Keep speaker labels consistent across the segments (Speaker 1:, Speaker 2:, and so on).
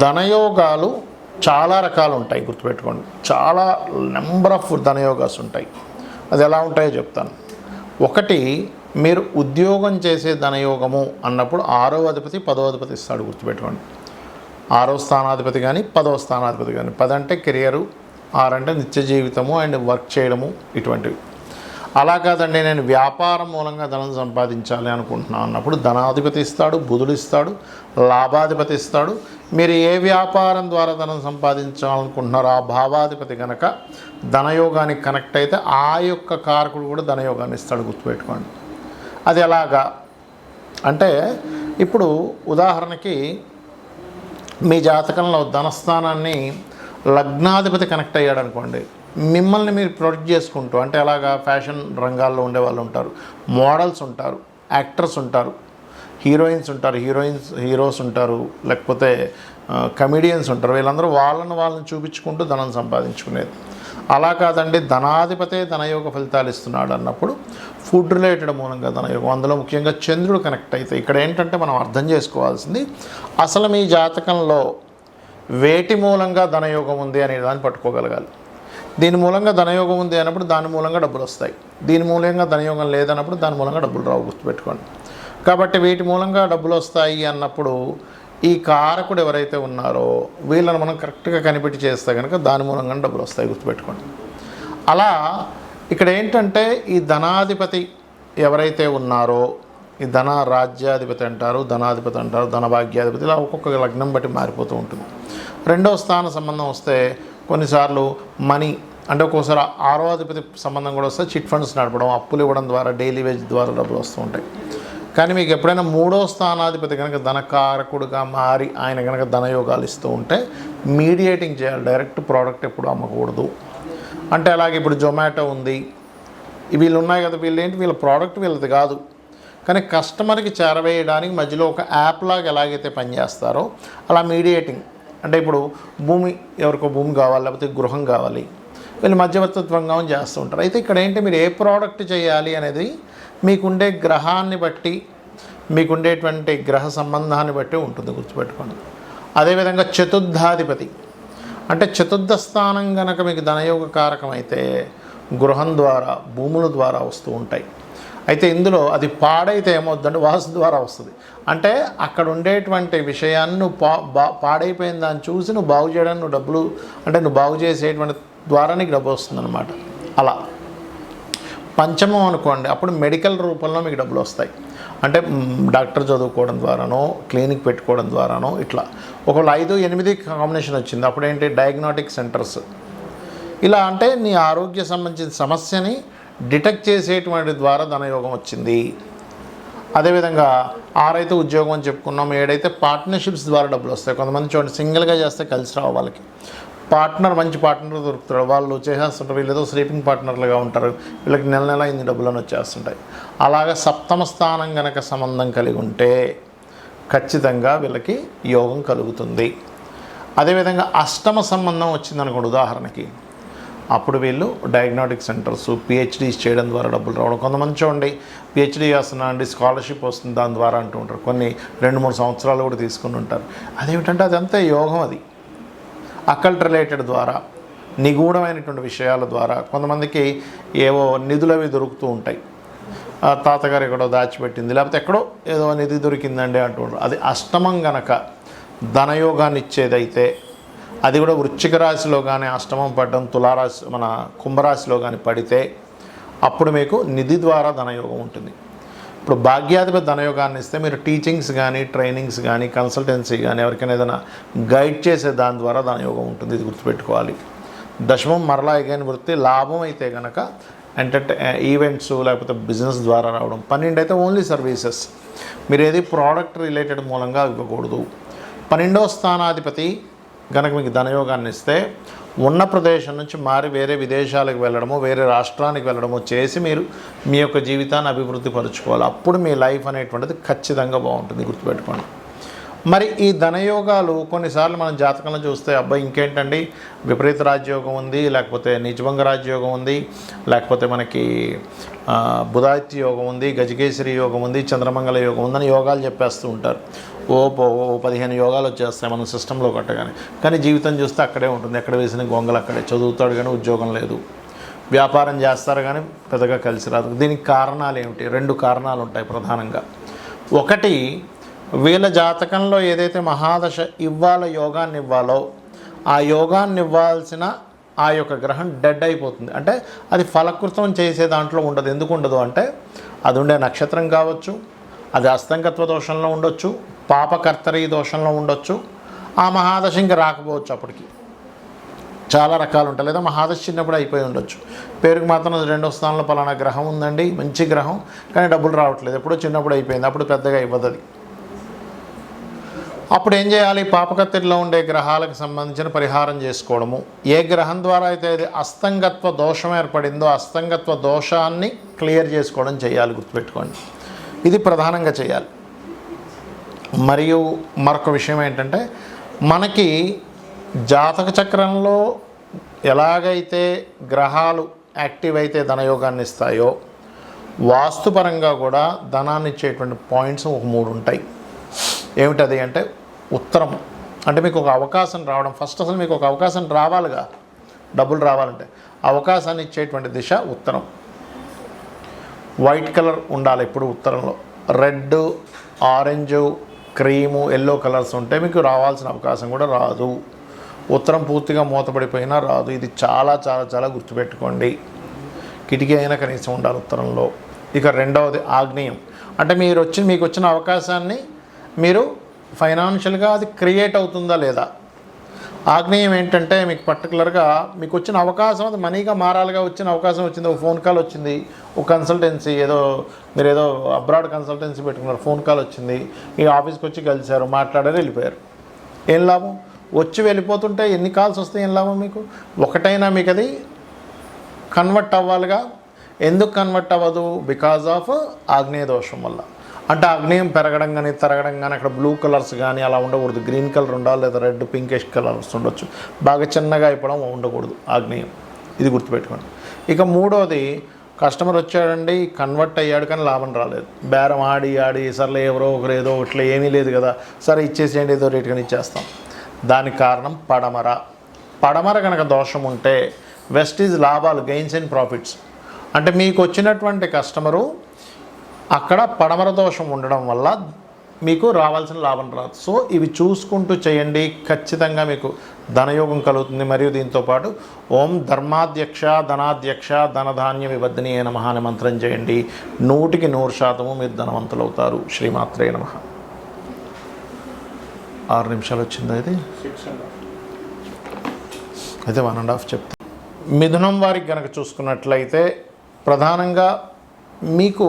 Speaker 1: ధనయోగాలు చాలా రకాలు ఉంటాయి, గుర్తుపెట్టుకోండి. చాలా నెంబర్ ఆఫ్ ధనయోగాస్ ఉంటాయి. అది ఎలా ఉంటాయో చెప్తాను. ఒకటి, మీరు ఉద్యోగం చేసే ధనయోగము అన్నప్పుడు 6వ అధిపతి 10వ అధిపతి ఇస్తాడు, గుర్తుపెట్టుకోండి. 6వ స్థానాధిపతి కానీ 10వ స్థానాధిపతి కానీ. 10 అంటే కెరియరు, 6 అంటే నిత్య జీవితము అండ్ వర్క్ చేయడము, ఇటువంటివి. అలా కాదండి, నేను వ్యాపారం మూలంగా ధనం సంపాదించాలి అనుకుంటున్నాను అన్నప్పుడు ధనాధిపతి ఇస్తాడు, బుధుడు ఇస్తాడు, లాభాధిపతి ఇస్తాడు. మీరు ఏ వ్యాపారం ద్వారా ధనం సంపాదించాలనుకుంటున్నారో ఆ భావాధిపతి కనుక ధనయోగానికి కనెక్ట్ అయితే ఆ యొక్క కారకుడు కూడా ధనయోగాన్ని ఇస్తాడు, గుర్తుపెట్టుకోండి. అది ఎలాగా అంటే, ఇప్పుడు ఉదాహరణకి మీ జాతకంలో ధనస్థానాన్ని లగ్నాధిపతి కనెక్ట్ అయ్యాడు అనుకోండి, మిమ్మల్ని మీరు ప్రొటెక్ట్ చేసుకుంటూ, అంటే అలాగా ఫ్యాషన్ రంగాల్లో ఉండే వాళ్ళు ఉంటారు, మోడల్స్ ఉంటారు, యాక్టర్స్ ఉంటారు, హీరోయిన్స్ ఉంటారు, హీరోస్ ఉంటారు, లేకపోతే కమెడియన్స్ ఉంటారు. వీళ్ళందరూ వాళ్ళని చూపించుకుంటూ ధనం సంపాదించుకునేది. అలా కాదండి, ధనాధిపతే ధనయోగ ఫలితాలు ఇస్తున్నాడు అన్నప్పుడు ఫుడ్ రిలేటెడ్ మూలంగా ధనయోగం, అందులో ముఖ్యంగా చంద్రుడు కనెక్ట్ అయితే. ఇక్కడ ఏంటంటే మనం అర్థం చేసుకోవాల్సింది, అసలు మీ జాతకంలో వేటి మూలంగా ధనయోగం ఉంది అనే దాన్ని పట్టుకోగలగాలి. దీని మూలంగా ధనయోగం ఉంది అన్నప్పుడు దాని మూలంగా డబ్బులు వస్తాయి, దీని మూలంగా ధనయోగం లేదన్నప్పుడు దాని మూలంగా డబ్బులు రావు, గుర్తుపెట్టుకోండి. కాబట్టి వీటి మూలంగా డబ్బులు వస్తాయి అన్నప్పుడు ఈ కారకుడు ఎవరైతే ఉన్నారో వీళ్ళని మనం కరెక్ట్గా కనిపెట్టి చేస్తే కనుక దాని మూలంగా డబ్బులు వస్తాయి, గుర్తుపెట్టుకోండి. అలా ఇక్కడ ఏంటంటే, ఈ ధనాధిపతి ఎవరైతే ఉన్నారో, ఈ ధన రాజ్యాధిపతి అంటారు, ధనాధిపతి అంటారు, ధనభాగ్యాధిపతి, ఇలా ఒక్కొక్క లగ్నం బట్టి మారిపోతూ ఉంటుంది. 2వ స్థాన సంబంధం వస్తే కొన్నిసార్లు మనీ అంటే ఒక్కోసారి 6వ అధిపతి సంబంధం కూడా వస్తే చిట్ ఫండ్స్ నడపడం, అప్పులు ఇవ్వడం ద్వారా, డైలీ వేజ్ ద్వారా డబ్బులు వస్తూ ఉంటాయి. కానీ మీకు ఎప్పుడైనా 3వ స్థానాధిపతి కనుక ధనకారకుడుగా మారి ఆయన కనుక ధనయోగాలు ఇస్తూ ఉంటే మీడియేటింగ్ చేయాలి, డైరెక్ట్ ప్రోడక్ట్ ఎప్పుడు అమ్మకూడదు. అంటే అలాగే ఇప్పుడు జొమాటో ఉంది, వీళ్ళు ఉన్నాయి కదా, వీళ్ళు ఏంటి, వీళ్ళ ప్రోడక్ట్ వీళ్ళది కాదు, కానీ కస్టమర్కి చేరవేయడానికి మధ్యలో ఒక యాప్ లాగా ఎలాగైతే పనిచేస్తారో అలా మీడియేటింగ్. అంటే ఇప్పుడు భూమి, ఎవరికో భూమి కావాలి, లేకపోతే గృహం కావాలి, వీళ్ళు మధ్యవర్తిత్వంగా చేస్తూ ఉంటారు. అయితే ఇక్కడ ఏంటి, మీరు ఏ ప్రోడక్ట్ చేయాలి అనేది మీకుండే గ్రహాన్ని బట్టి, మీకుండేటువంటి గ్రహ సంబంధాన్ని బట్టి ఉంటుంది, గుర్తుపెట్టుకోండి. అదేవిధంగా చతుర్థాధిపతి అంటే చతుర్థ స్థానం కనుక మీకు ధనయోగ కారకం అయితే గృహం ద్వారా, భూముల ద్వారా వస్తూ ఉంటాయి. అయితే ఇందులో అది పాడైతే ఏమవుతుందంటే వాస్తు ద్వారా వస్తుంది. అంటే అక్కడ ఉండేటువంటి విషయాన్ని నువ్వు పాడైపోయిన దాన్ని చూసి నువ్వు బాగు చేయడానికి నువ్వు డబ్బులు, అంటే నువ్వు బాగు చేసేటువంటి ద్వారా నీకు డబ్బు వస్తుందన్నమాట. అలా పంచమం అనుకోండి, అప్పుడు మెడికల్ రూపంలో మీకు డబ్బులు వస్తాయి. అంటే డాక్టర్ చదువుకోవడం ద్వారానో, క్లినిక్ పెట్టుకోవడం ద్వారానో, ఇట్లా ఒకవేళ 5, 8 కాంబినేషన్ వచ్చింది, అప్పుడు ఏంటి, డయాగ్నోటిక్ సెంటర్స్. ఇలా అంటే నీ ఆరోగ్య సంబంధించిన సమస్యని డిటెక్ట్ చేసేటువంటి ద్వారా ధనయోగం వచ్చింది. అదేవిధంగా 6 అయితే ఉద్యోగం అని చెప్పుకున్నాం, 7 అయితే పార్ట్నర్షిప్స్ ద్వారా డబ్బులు వస్తాయి. కొంతమంది చూడండి, సింగిల్గా చేస్తే కలిసి రావు, వాళ్ళకి పార్ట్నర్, మంచి పార్ట్నర్ దొరుకుతాడు, వాళ్ళు చేసేస్తుంటారు, వీళ్ళు ఏదో స్లీపింగ్ పార్ట్నర్లుగా ఉంటారు, వీళ్ళకి నెల ఇన్ని డబ్బులను వచ్చేస్తుంటాయి. అలాగా 7వ స్థానం కనుక సంబంధం కలిగి ఉంటే ఖచ్చితంగా వీళ్ళకి యోగం కలుగుతుంది. అదేవిధంగా 8వ సంబంధం వచ్చిందనుకోండి ఉదాహరణకి, అప్పుడు వీళ్ళు డయాగ్నోటిక్ సెంటర్స్, పిహెచ్డీస్ చేయడం ద్వారా డబ్బులు రావడం. కొంతమంది చూడండి, పిహెచ్డీ చేస్తున్నాండి, స్కాలర్షిప్ వస్తుంది దాని ద్వారా అంటూ ఉంటారు, కొన్ని 2-3 సంవత్సరాలు కూడా తీసుకుని ఉంటారు. అదేమిటంటే అదంతా యోగం, అది అకల్ట్ రిలేటెడ్ ద్వారా, నిగూఢమైనటువంటి విషయాల ద్వారా. కొంతమందికి ఏవో నిధులు అవి దొరుకుతూ ఉంటాయి, తాతగారు ఎక్కడో దాచిపెట్టింది, లేకపోతే ఎక్కడో ఏదో నిధి దొరికిందండి అంటుంటారు. అది అష్టమం గనక ధనయోగాన్ని ఇచ్చేదైతే, అది కూడా వృశ్చిక రాశిలో కానీ అష్టమం పడడం, తులారాశి మన కుంభరాశిలో కానీ పడితే అప్పుడు మీకు నిధి ద్వారా ధనయోగం ఉంటుంది. ఇప్పుడు భాగ్యాధిపతి ధనయోగాన్ని ఇస్తే మీరు టీచింగ్స్ కానీ, ట్రైనింగ్స్ కానీ, కన్సల్టెన్సీ కానీ, ఎవరికైనా ఏదైనా గైడ్ చేసే దాని ద్వారా ధనయోగం ఉంటుంది, ఇది గుర్తుపెట్టుకోవాలి. దశమం మరలా ఎగైన వృత్తి, లాభం అయితే కనుక ఈవెంట్స్ లేకపోతే బిజినెస్ ద్వారా రావడం. 12 అయితే ఓన్లీ సర్వీసెస్, మీరు ఏది ప్రోడక్ట్ రిలేటెడ్ మూలంగా ఇవ్వకూడదు. 12వ స్థానాధిపతి కనుక మీకు ధనయోగాన్ని ఇస్తే ఉన్న ప్రదేశం నుంచి మారి వేరే విదేశాలకు వెళ్ళడము, వేరే రాష్ట్రానికి వెళ్ళడము చేసి మీరు మీ యొక్క జీవితాన్ని అభివృద్ధి పరుచుకోవాలి. అప్పుడు మీ లైఫ్ అనేటువంటిది ఖచ్చితంగా బాగుంటుంది, గుర్తుపెట్టుకోండి. మరి ఈ ధనయోగాలు కొన్నిసార్లు మనం జాతకంలో చూస్తే, అబ్బాయి ఇంకేంటండి విపరీత రాజ్యోగం ఉంది, లేకపోతే నీచభంగ రాజ్యోగం ఉంది, లేకపోతే మనకి బుధాదిత్య యోగం ఉంది, గజకేసరి యోగం ఉంది, చంద్రమంగళ యోగం ఉందని యోగాలు చెప్పేస్తూ ఉంటారు. ఓ 15 యోగాలు వచ్చేస్తాయి మనం సిస్టంలో కట్టగానే. కానీ జీవితం చూస్తే అక్కడే ఉంటుంది, ఎక్కడ వేసిన గొంగలు అక్కడే. చదువుతాడు కానీ ఉద్యోగం లేదు, వ్యాపారం చేస్తారు కానీ పెద్దగా కలిసి రాదు. దీనికి కారణాలు ఏమిటి? 2 కారణాలు ఉంటాయి ప్రధానంగా. ఒకటి, వీళ్ళ జాతకంలో ఏదైతే మహాదశ యోగాన్ని ఇవ్వాలో ఆ యోగాన్ని ఇవ్వాల్సిన ఆ యొక్క గ్రహం డెడ్ అయిపోతుంది. అంటే అది ఫలకృతం చేసే దాంట్లో ఉండదు. ఎందుకు ఉండదు అంటే అది ఉండే నక్షత్రం కావచ్చు, అది అస్తంగత్వ దోషంలో ఉండొచ్చు, పాపకర్తరీ దోషంలో ఉండొచ్చు, ఆ మహాదశ ఇంకా రాకపోవచ్చు. అప్పటికి చాలా రకాలు ఉంటాయి. లేదా మహాదశ చిన్నప్పుడు అయిపోయి ఉండొచ్చు. పేరుకు మాత్రం 2వ స్థానంలో పలానా గ్రహం ఉందండి, మంచి గ్రహం, కానీ డబ్బులు రావట్లేదు, ఎప్పుడో చిన్నప్పుడు అయిపోయింది, అప్పుడు పెద్దగా ఇవ్వదు అది. అప్పుడు ఏం చేయాలి? పాపకత్తిలో ఉండే గ్రహాలకు సంబంధించిన పరిహారం చేసుకోవడము. ఏ గ్రహం ద్వారా అయితే అది అస్తంగత్వ దోషం ఏర్పడిందో అస్తంగత్వ దోషాన్ని క్లియర్ చేసుకోవడం చేయాలి, గుర్తుపెట్టుకోండి. ఇది ప్రధానంగా చేయాలి. మరియు మరొక విషయం ఏంటంటే, మనకి జాతక చక్రంలో ఎలాగైతే గ్రహాలు యాక్టివ్ అయితే ధనయోగాన్ని ఇస్తాయో, వాస్తుపరంగా కూడా ధనాన్ని ఇచ్చేటువంటి పాయింట్స్ ఒక 3 ఉంటాయి. ఏమిటది అంటే, ఉత్తరం. అంటే మీకు ఒక అవకాశం రావడం, ఫస్ట్ అసలు మీకు ఒక అవకాశం రావాలిగా, డబ్బులు రావాలంటే అవకాశాన్ని ఇచ్చేటువంటి దిశ ఉత్తరం. వైట్ కలర్ ఉండాలి ఎప్పుడు ఉత్తరంలో. Red, orange, cream, yellow colours ఉంటే మీకు రావాల్సిన అవకాశం కూడా రాదు. ఉత్తరం పూర్తిగా మూతపడిపోయినా రాదు. ఇది చాలా చాలా చాలా గుర్తుపెట్టుకోండి. కిటికీ అయినా కనీసం ఉండాలి ఉత్తరంలో. ఇక 2వది ఆగ్నేయం. అంటే మీకు వచ్చిన అవకాశాన్ని మీరు ఫైనాన్షియల్గా అది క్రియేట్ అవుతుందా లేదా. ఆగ్నేయం ఏంటంటే మీకు పర్టికులర్గా మీకు వచ్చిన అవకాశం అది మనీగా మారాలిగా. వచ్చిన అవకాశం వచ్చింది, ఒక ఫోన్ కాల్ వచ్చింది, ఒక కన్సల్టెన్సీ మీరు ఏదో అబ్రాడ్ కన్సల్టెన్సీ పెట్టుకున్నారు, ఫోన్ కాల్ వచ్చింది, ఈ ఆఫీస్కి వచ్చి కలిశారు, మాట్లాడారు, వెళ్ళిపోయారు. ఏం లాభం? వచ్చి వెళ్ళిపోతుంటే ఎన్ని కాల్స్ వస్తాయి, ఏం లాభం మీకు? ఒకటైనా మీకు అది కన్వర్ట్ అవ్వాలిగా. ఎందుకు కన్వర్ట్ అవ్వదు? బికాజ్ ఆఫ్ ఆగ్నేయ దోషం వల్ల. అంటే ఆగ్నేయం పెరగడం కానీ తరగడం కానీ, అక్కడ బ్లూ కలర్స్ కానీ అలా ఉండకూడదు. గ్రీన్ కలర్ ఉండాలి, లేదా రెడ్ పింకిష్ కలర్స్ ఉండొచ్చు. బాగా చిన్నగా అయిపోవడం ఉండకూడదు ఆగ్నేయం. ఇది గుర్తుపెట్టుకోండి. ఇక 3వది, కస్టమర్ వచ్చాడండి, కన్వర్ట్ అయ్యాడు కానీ లాభం రాలేదు. బేరం ఆడి సర్లే ఎవరో ఒకరు ఏదో ఇట్లా ఏమీ లేదు కదా, సరే ఇచ్చేసేయండి, ఏదో రేట్ కానీ ఇచ్చేస్తాం. దానికి కారణం పడమర. పడమర కనుక దోషం ఉంటే వెస్ట్ ఈజ్ లాభాలు, గెయిన్స్ అండ్ ప్రాఫిట్స్. అంటే మీకు వచ్చినటువంటి కస్టమరు అక్కడ పడమర దోషం ఉండడం వల్ల మీకు రావాల్సిన లాభం రాదు. సో ఇవి చూసుకుంటూ చేయండి, ఖచ్చితంగా మీకు ధనయోగం కలుగుతుంది. మరియు దీంతోపాటు ఓం ధర్మాధ్యక్ష ధనాధ్యక్ష ధనధాన్య వివర్ధిని నమః అనే మంత్రం చేయండి. 100% మీరు ధనవంతులు అవుతారు. శ్రీమాత్రే నమః. 6 నిమిషాలు వచ్చిందా ఇది? అయితే 1.5 చెప్తాను. మిథునం వారికి కనుక చూసుకున్నట్లయితే ప్రధానంగా మీకు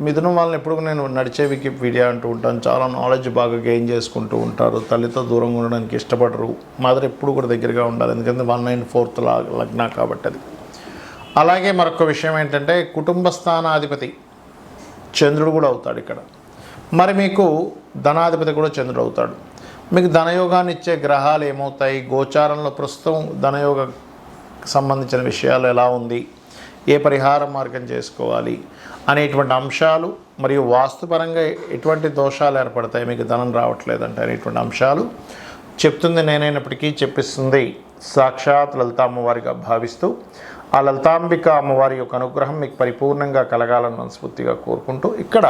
Speaker 1: మిథునం వాళ్ళని ఎప్పుడు నేను నడిచే వికీపీడియా అంటూ ఉంటాను. చాలా నాలెడ్జ్ బాగా గెయిన్ చేసుకుంటూ ఉంటారు. తల్లితో దూరంగా ఉండడానికి ఇష్టపడరు. మదర్ ఎప్పుడు కూడా దగ్గరగా ఉండాలి, ఎందుకంటే 194th లగ్న కాబట్టి అది. అలాగే మరొక విషయం ఏంటంటే, కుటుంబ స్థానాధిపతి చంద్రుడు కూడా అవుతాడు ఇక్కడ. మరి మీకు ధనాధిపతి కూడా చంద్రుడు అవుతాడు. మీకు ధనయోగాన్ని ఇచ్చే గ్రహాలు ఏమవుతాయి, గోచారంలో ప్రస్తుతం ధనయోగ సంబంధించిన విషయాలు ఎలా ఉంది, ఏ పరిహార మార్గం చేసుకోవాలి అనేటువంటి అంశాలు, మరియు వాస్తుపరంగా ఎటువంటి దోషాలు ఏర్పడతాయి మీకు ధనం రావట్లేదంటే అనేటువంటి అంశాలు చెప్తుంది నేనైనప్పటికీ చెప్పిస్తుంది సాక్షాత్ లలితా అమ్మవారిగా భావిస్తూ, ఆ లలితాంబిక అమ్మవారి యొక్క అనుగ్రహం మీకు పరిపూర్ణంగా కలగాలని మనస్ఫూర్తిగా కోరుకుంటూ, ఇక్కడ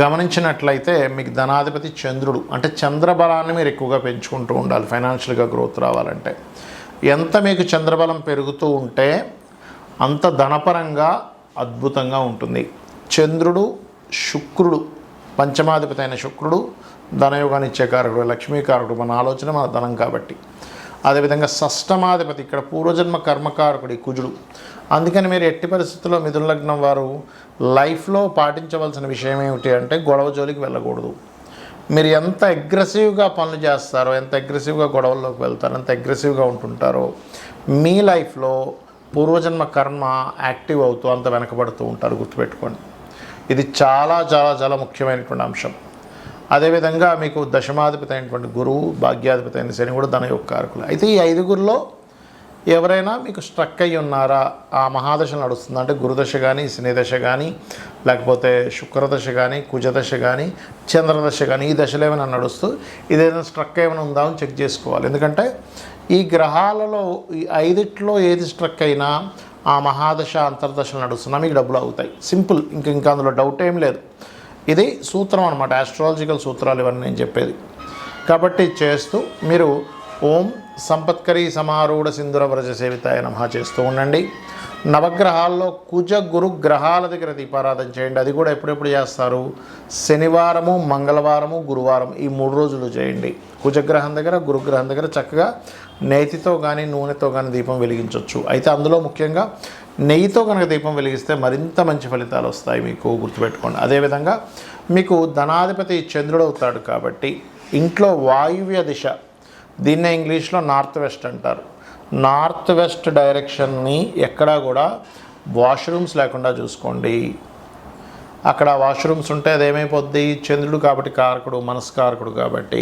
Speaker 1: గమనించినట్లయితే మీకు ధనాధిపతి చంద్రుడు. అంటే చంద్రబలాన్ని మీరు ఎక్కువగా పెంచుకుంటూ ఉండాలి ఫైనాన్షియల్గా గ్రోత్ రావాలంటే. ఎంత మీకు చంద్రబలం పెరుగుతూ ఉంటే అంత ధనపరంగా అద్భుతంగా ఉంటుంది. చంద్రుడు, శుక్రుడు, పంచమాధిపతి అయిన శుక్రుడు ధనయోగాన్ని ఇచ్చే కారకుడు, లక్ష్మీకారకుడు, మన ఆలోచన మన ధనం కాబట్టి. అదేవిధంగా షష్టమాధిపతి ఇక్కడ పూర్వజన్మ కర్మకారకుడి కుజుడు. అందుకని మీరు ఎట్టి పరిస్థితుల్లో మిథున లగ్నం వారు లైఫ్లో పాటించవలసిన విషయం ఏమిటి అంటే, గొడవ జోలికి వెళ్ళకూడదు. మీరు ఎంత అగ్రెసివ్గా పనులు చేస్తారో, ఎంత అగ్రెసివ్గా గొడవల్లోకి వెళ్తారో, ఎంత అగ్రెసివ్గా ఉంటుంటారో, మీ లైఫ్లో పూర్వజన్మ కర్మ యాక్టివ్ అవుతూ అంత వెనకబడుతూ ఉంటారు. గుర్తుపెట్టుకోండి, ఇది చాలా చాలా చాలా ముఖ్యమైనటువంటి అంశం. అదేవిధంగా మీకు దశమాధిపతి అయినటువంటి గురువు, భాగ్యాధిపతి అయిన శని కూడా ధనయోగ కారకులు. అయితే ఈ 5గురిలో ఎవరైనా మీకు స్ట్రక్ అయ్యి ఉన్నారా, ఆ మహాదశ నడుస్తుందా అంటే గురుదశ కానీ, శనిదశ కానీ, లేకపోతే శుక్రదశ కానీ, కుజదశ కానీ, చంద్రదశ కానీ, ఈ దశలో ఏమైనా నడుస్తూ ఇదేదైనా స్ట్రక్ ఏమైనా ఉందా అని చెక్ చేసుకోవాలి. ఎందుకంటే ఈ గ్రహాలలో ఈ 5 ఏది స్ట్రక్ అయినా ఆ మహాదశ అంతర్దశలు నడుస్తున్నా మీకు డబ్బులు అవుతాయి. సింపుల్, ఇంకా అందులో డౌట్ ఏం లేదు. ఇది సూత్రం అనమాట, ఆస్ట్రాలజికల్ సూత్రాలు ఇవన్నీ నేను చెప్పేది. కాబట్టి చేస్తూ మీరు ఓం సంపత్కరీ సమారూఢ సింధుర వ్రజ సేవితాయ నమః చేస్తూ ఉండండి. నవగ్రహాల్లో కుజ గురు గ్రహాల దగ్గర దీపారాధన చేయండి. అది కూడా ఎప్పుడెప్పుడు చేస్తారు? శనివారము, మంగళవారము, గురువారం, ఈ 3 రోజులు చేయండి. కుజగ్రహం దగ్గర, గురుగ్రహం దగ్గర చక్కగా నేతితో కానీ నూనెతో కానీ దీపం వెలిగించవచ్చు. అయితే అందులో ముఖ్యంగా నెయ్యితో కనుక దీపం వెలిగిస్తే మరింత మంచి ఫలితాలు వస్తాయి మీకు, గుర్తుపెట్టుకోండి. అదేవిధంగా మీకు ధనాధిపతి చంద్రుడు అవుతాడు కాబట్టి ఇంట్లో వాయువ్య దిశ, దీన్నే ఇంగ్లీష్లో నార్త్ వెస్ట్ అంటారు. నార్త్ వెస్ట్ డైరెక్షన్ని ఎక్కడా కూడా వాష్రూమ్స్ లేకుండా చూసుకోండి. అక్కడ వాష్రూమ్స్ ఉంటే అదేమైపోద్ది? చంద్రుడు కాబట్టి కారకుడు, మనస్కారకుడు కాబట్టి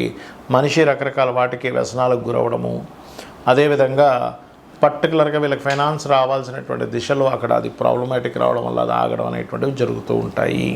Speaker 1: మనిషి రకరకాల వాటికి వ్యసనాలకు గురవడము, అదేవిధంగా పర్టికులర్గా వీళ్ళకి ఫైనాన్స్ రావాల్సినటువంటి దిశలో అక్కడ అది ప్రాబ్లమాటిక్ రావడం వల్ల అది ఆగడం అనేటువంటివి జరుగుతూ ఉంటాయి.